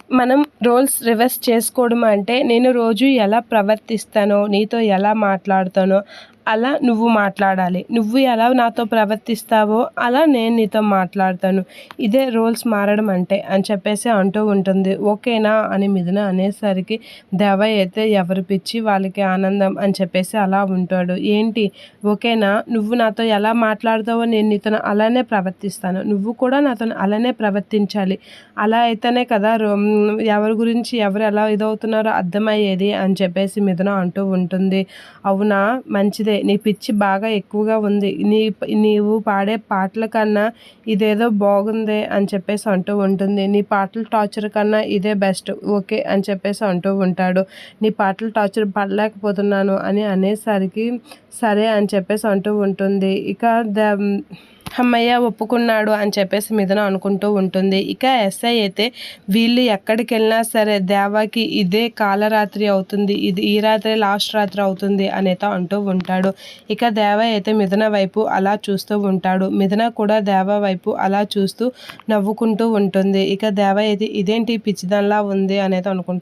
మనం roles reverse చేసుకోవడం అంటే, నేను రోజు ఎలా ప్రవర్తిస్తానో, నీతో ఎలా మాట్లాడతానో అలా నువ్వు మాట్లాడాలి. నువ్వు ఎలా నాతో ప్రవర్తిస్తావో అలా నేను నీతో మాట్లాడతాను. ఇదే రోల్స్ మారడం అంటే అని చెప్పేసి అంటూ ఉంటుంది. ఓకేనా అని మిథున అనేసరికి దేవయ్య అయితే ఎవరి పిచ్చి వాళ్ళకి ఆనందం అని చెప్పేసి అలా ఉంటాడు. ఏంటి ఓకేనా? నువ్వు నాతో ఎలా మాట్లాడతావో నేను నీతోని అలానే ప్రవర్తిస్తాను. నువ్వు కూడా నాతోని అలానే ప్రవర్తించాలి. అలా అయితేనే కదా ఎవరి గురించి ఎవరు ఎలా ఇదవుతున్నారో అర్థమయ్యేది అని చెప్పేసి మిథున అంటూ ఉంటుంది. అవునా! మంచిదే. నీ పిచ్చి బాగా ఎక్కువగా ఉంది. నీవు పాడే పాటల కన్నా ఇదేదో బాగుందే అని చెప్పేసి అంటూ ఉంటుంది. నీ పాటల టార్చర్ కన్నా ఇదే బెస్ట్. ఓకే అని చెప్పేసి అంటూ ఉంటాడు. నీ పాటల టార్చర్ పడలేకపోతున్నాను అని అనేసరికి సరే అని చెప్పేసి అంటూ ఉంటుంది. ఇక హమ్మయ్య! ఒప్పుకున్నాడు అని చెప్పేసి మిథున అనుకుంటూ ఉంటుంది. ఇక ఎస్ఐ అయితే వీళ్ళు ఎక్కడికెళ్ళినా సరే దేవాకి ఇదే కాలరాత్రి అవుతుంది. ఈ రాత్రే లాస్ట్ రాత్రి అవుతుంది అనేతో అంటూ ఉంటాడు. ఇక దేవ అయితే మిథున వైపు అలా చూస్తూ ఉంటాడు. మిథున కూడా దేవ వైపు అలా చూస్తూ నవ్వుకుంటూ ఉంటుంది. ఇక దేవ అయితే ఇదేంటి పిచ్చిదానిలా ఉంది అనేదో అనుకుంటూ